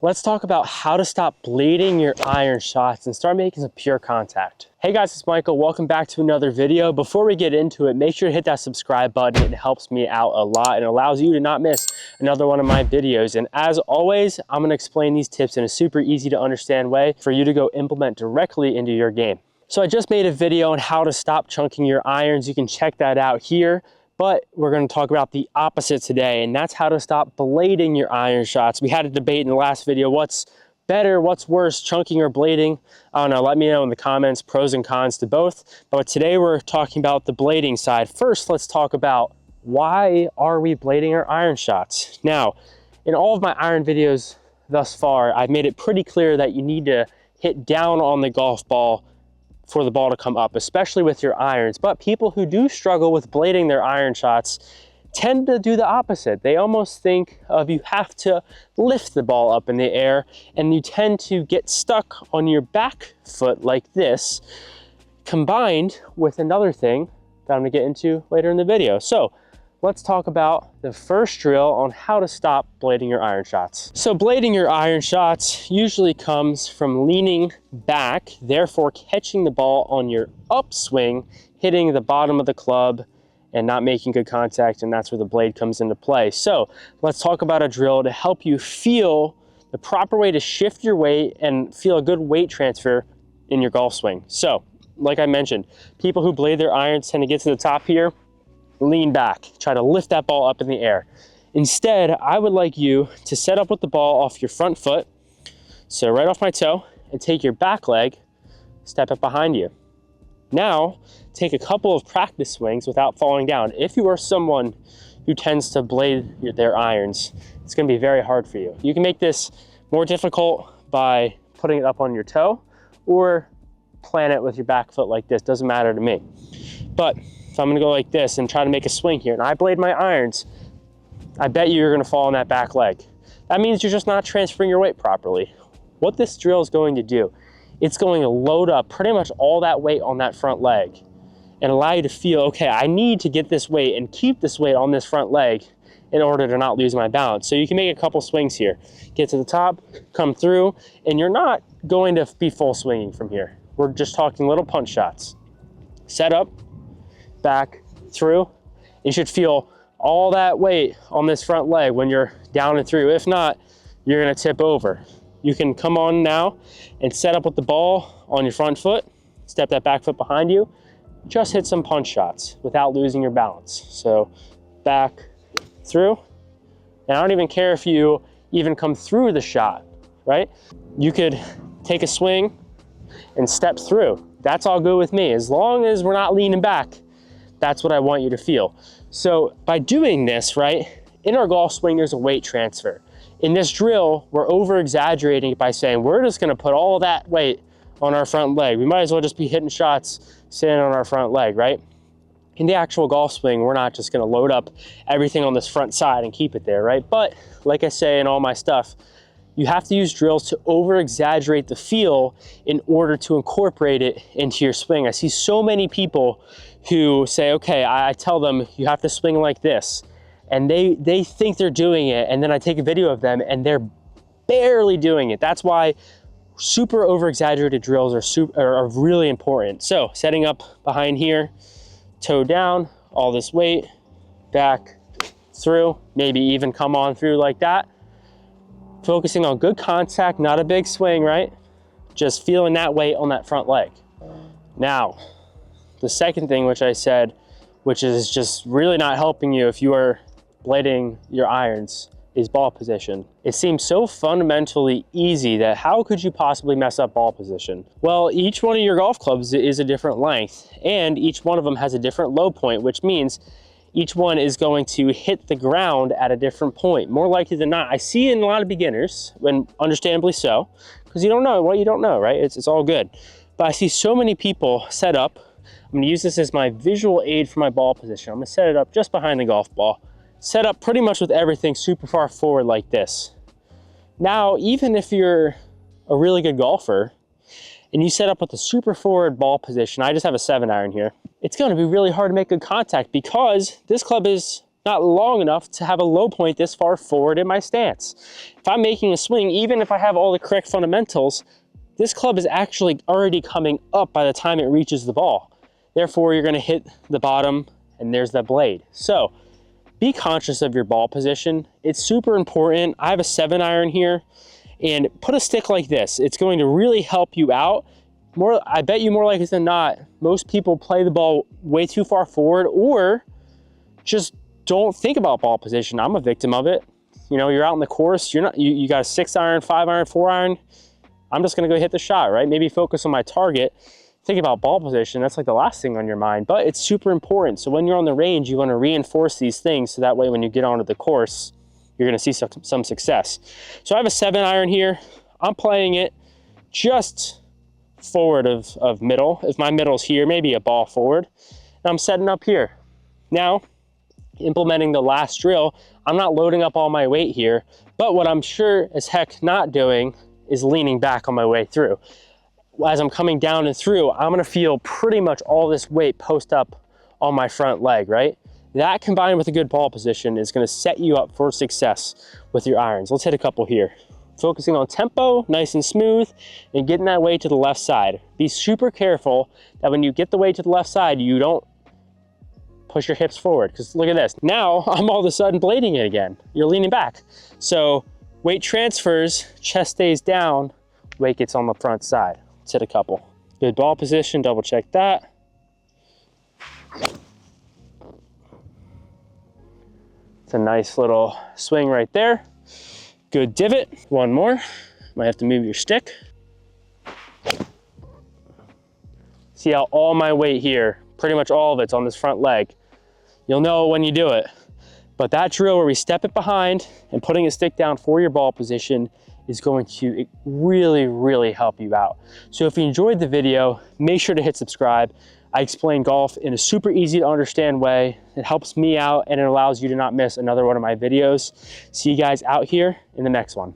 Let's talk about how to stop blading your iron shots and start making some pure contact. Hey guys, it's Michael. Welcome back to another video. Before we get into it, make sure to hit that subscribe button. It helps me out a lot and allows you to not miss another one of my videos. And as always, I'm going to explain these tips in a super easy to understand way for you to go implement directly into your game. So I just made a video on how to stop chunking your irons. You can check that out here. But we're going to talk about the opposite today, and that's how to stop blading your iron shots. We had a debate in the last video. What's better, what's worse, chunking or blading? I don't know, let me know in the comments, pros and cons to both. But today we're talking about the blading side. First, let's talk about why are we blading our iron shots? Now, in all of my iron videos thus far, I've made it pretty clear that you need to hit down on the golf ball for the ball to come up, especially with your irons. But people who do struggle with blading their iron shots tend to do the opposite. They almost think of you have to lift the ball up in the air, and you tend to get stuck on your back foot like this, combined with another thing that I'm gonna get into later in the video. So let's talk about the first drill on how to stop blading your iron shots. So blading your iron shots usually comes from leaning back, therefore catching the ball on your upswing, hitting the bottom of the club and not making good contact, and that's where the blade comes into play. So let's talk about a drill to help you feel the proper way to shift your weight and feel a good weight transfer in your golf swing. So like I mentioned, people who blade their irons tend to get to the top here, lean back, try to lift that ball up in the air. Instead, I would like you to set up with the ball off your front foot, so right off my toe, and take your back leg, step it behind you. Now, take a couple of practice swings without falling down. If you are someone who tends to blade their irons, it's gonna be very hard for you. You can make this more difficult by putting it up on your toe or plant it with your back foot like this, doesn't matter to me. But if I'm gonna go like this and try to make a swing here and I blade my irons, I bet you're gonna fall on that back leg. That means you're just not transferring your weight properly. What this drill is going to do, it's going to load up pretty much all that weight on that front leg and allow you to feel, okay, I need to get this weight and keep this weight on this front leg in order to not lose my balance. So you can make a couple swings here. Get to the top, come through, and you're not going to be full swinging from here. We're just talking little punch shots. Set up, back, through. You should feel all that weight on this front leg when you're down and through. If not, you're gonna tip over. You can come on now and set up with the ball on your front foot, step that back foot behind you, just hit some punch shots without losing your balance. So back, through. And I don't even care if you even come through the shot, right? You could take a swing and step through. That's all good with me. As long as we're not leaning back, that's what I want you to feel. So by doing this, right, in our golf swing, there's a weight transfer. In this drill, we're over exaggerating it by saying we're just gonna put all that weight on our front leg. We might as well just be hitting shots sitting on our front leg, right? In the actual golf swing, we're not just gonna load up everything on this front side and keep it there, right? But like I say in all my stuff, you have to use drills to over exaggerate the feel in order to incorporate it into your swing. I see so many people who say, okay, I tell them you have to swing like this, and they think they're doing it, and then I take a video of them and they're barely doing it. That's why super over exaggerated drills are really important. So setting up behind here, toe down, all this weight, back, through, maybe even come on through like that. Focusing on good contact, not a big swing, right? Just feeling that weight on that front leg. Now, the second thing which I said, which is just really not helping you if you are blading your irons, is ball position. It seems so fundamentally easy that how could you possibly mess up ball position? Well, each one of your golf clubs is a different length, and each one of them has a different low point, which means each one is going to hit the ground at a different point. More likely than not, I see in a lot of beginners, and understandably so, because you don't know what you don't know, right? It's all good. But I see so many people set up. I'm gonna use this as my visual aid for my ball position. I'm gonna set it up just behind the golf ball. Set up pretty much with everything super far forward like this. Now, even if you're a really good golfer and you set up with a super forward ball position, I just have a 7-iron here, it's gonna be really hard to make good contact because this club is not long enough to have a low point this far forward in my stance. If I'm making a swing, even if I have all the correct fundamentals, this club is actually already coming up by the time it reaches the ball. Therefore, you're gonna hit the bottom and there's the blade. So be conscious of your ball position. It's super important. I have a 7-iron here, and put a stick like this. It's going to really help you out. I bet you more likely than not, most people play the ball way too far forward or just don't think about ball position. I'm a victim of it. You know, you're out in the course, you got a 6-iron, 5-iron, 4-iron. I'm just gonna go hit the shot, right? Maybe focus on my target. Think about ball position, that's like the last thing on your mind, but it's super important. So when you're on the range, you wanna reinforce these things so that way when you get onto the course, you're gonna see some success. So I have a 7-iron here. I'm playing it just forward of middle. If my middle's here, maybe a ball forward. And I'm setting up here. Now, implementing the last drill, I'm not loading up all my weight here, but what I'm sure as heck not doing is leaning back on my way through. As I'm coming down and through, I'm gonna feel pretty much all this weight post up on my front leg, right? That combined with a good ball position is gonna set you up for success with your irons. Let's hit a couple here. Focusing on tempo, nice and smooth, and getting that weight to the left side. Be super careful that when you get the weight to the left side, you don't push your hips forward, because look at this. Now, I'm all of a sudden blading it again. You're leaning back. So weight transfers, chest stays down, weight gets on the front side. Let's hit a couple. Good ball position, double check that. It's a nice little swing right there. Good divot. One more. Might have to move your stick. See how all my weight here, pretty much all of it's on this front leg. You'll know when you do it. But that drill where we step it behind and putting a stick down for your ball position is going to really, really help you out. So if you enjoyed the video, make sure to hit subscribe. I explain golf in a super easy to understand way. It helps me out and it allows you to not miss another one of my videos. See you guys out here in the next one.